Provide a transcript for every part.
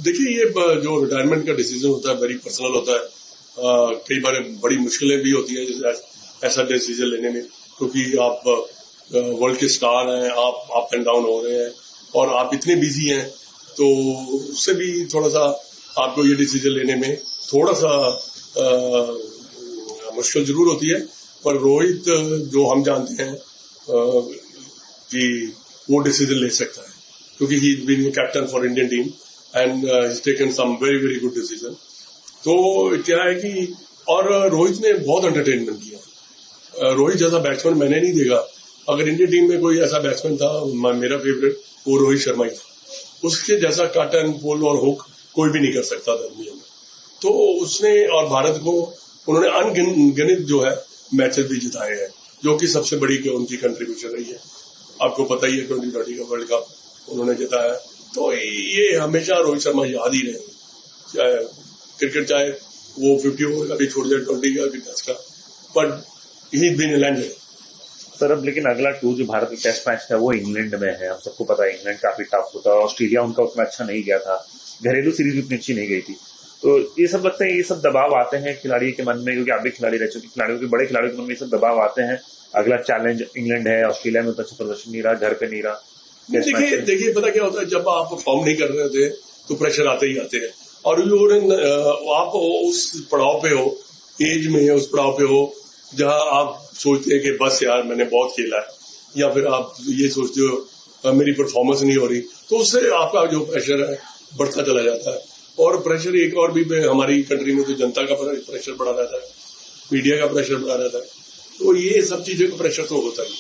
देखिए, ये जो रिटायरमेंट का डिसीजन होता है वेरी पर्सनल होता है। कई बार बड़ी मुश्किलें भी होती है जैसे ऐसा डिसीजन लेने में, क्योंकि आप वर्ल्ड के स्टार हैं, आप अप एंड डाउन हो रहे हैं और आप इतने बिजी हैं, तो उससे भी थोड़ा सा आपको ये डिसीजन लेने में थोड़ा सा मुश्किल जरूर होती है। पर रोहित जो हम जानते हैं कि वो डिसीजन ले सकता है, क्योंकि he is being captain for Indian team and he taken some very very good decision. तो क्या है कि और रोहित ने बहुत एंटरटेनमेंट किया। रोहित जैसा बैट्समैन मैंने नहीं देखा। अगर इंडियन टीम में कोई ऐसा बैट्समैन था, मेरा फेवरेट, वो रोहित शर्मा ही था। उसके जैसा कट एंड पुल और हुक कोई भी नहीं कर सकता था दुनिया में। तो उसने और भारत को उन्होंने अनगिनत जो है मैचेस भी जिताए हैं, जो कि सबसे बड़ी उनकी कंट्रीब्यूशन रही है। आपको पता ही है 2020 का वर्ल्ड कप उन्होंने जिताया। तो ये हमेशा रोहित शर्मा याद ही रहेंगे, चाहे क्रिकेट, चाहे वो 50 ओवर का भी छोड़ जाए, 20 का भी टेस्ट का, but he is been a legend. Sir अब लेकिन अगला टूर जो भारत का टेस्ट मैच था वो इंग्लैंड में है। हम सबको पता है इंग्लैंड काफी टफ होता है। ऑस्ट्रेलिया उनका उतना अच्छा नहीं गया था, घरेलू सीरीज उतनी अच्छी नहीं गई थी। तो ये सब लगता है, ये सब दबाव आते हैं खिलाड़ी के मन में, क्योंकि आप भी खिलाड़ी रह चुके, खिलाड़ियों के बड़े खिलाड़ियों के मन में ये सब दबाव आते हैं। अगला चैलेंज इंग्लैंड है, ऑस्ट्रेलिया में उतना अच्छा प्रदर्शन नहीं रहा, घर पे नहीं रहा। देखिए पता क्या होता है, जब आप परफॉर्म नहीं कर रहे होते तो प्रेशर आते ही आते हैं। और आप उस पड़ाव पे हो, एज में उस पड़ाव पे हो जहां आप सोचते हैं कि बस यार मैंने बहुत खेला है, या फिर आप ये सोचते हो मेरी परफॉर्मेंस नहीं हो रही, तो उससे आपका जो प्रेशर है बढ़ता चला जाता है। और प्रेशर एक और भी हमारी कंट्री में तो जनता का प्रेशर बढ़ा रहता है, मीडिया का प्रेशर बढ़ा रहता है, तो ये सब चीजों का प्रेशर तो होता ही।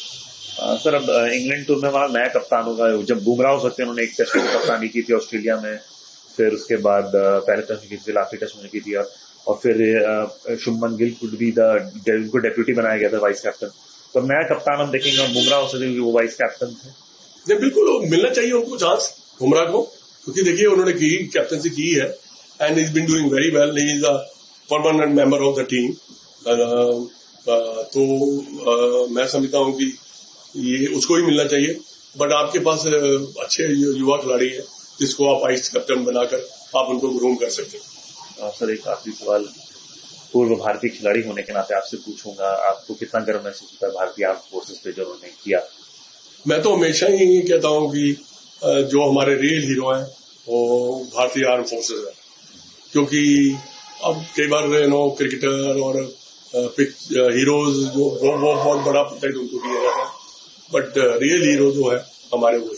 सर अब इंग्लैंड टूर में वहां नया कप्तान होगा। जब बुमराह हो सकते हैं, उन्होंने एक टेस्ट में कप्तानी की थी ऑस्ट्रेलिया में, फिर उसके बाद पहले टेस्ट में की थी, आखिरी टेस्ट में की थी, और फिर शुभमन गिल को डेप्यूटी बनाया गया था, वाइस कैप्टन। तो नया कप्तान हम देखेंगे, और बुमराह हो सकते वो वाइस कैप्टन थे। नहीं, बिल्कुल मिलना चाहिए उनको चांस, बुमराह को, क्योंकि देखिए उन्होंने कैप्टनसी की है and is been doing very well. He is a permanent member of the team. तो मैं समझता हूं कि ये उसको ही मिलना चाहिए। बट आपके पास अच्छे युवा खिलाड़ी है जिसको आप वाइस कैप्टन बनाकर आप उनको ग्रूम कर सकते हैं। सर एक आखिरी सवाल पूर्व भारतीय खिलाड़ी होने के नाते आपसे पूछूंगा, आपको कितना गर्व महसूस होता है भारतीय आर्म फोर्सेस पे जो उन्होंने किया? मैं तो हमेशा ही कहता हूं कि जो हमारे रियल हीरो हैं वो भारतीय आर्म फोर्सेस है, क्योंकि अब कई बार क्रिकेटर और हीरोज जो वो बहुत बड़ा प्रोटेक्ट उनको किया जाता है, बट रियल हीरो जो है हमारे वो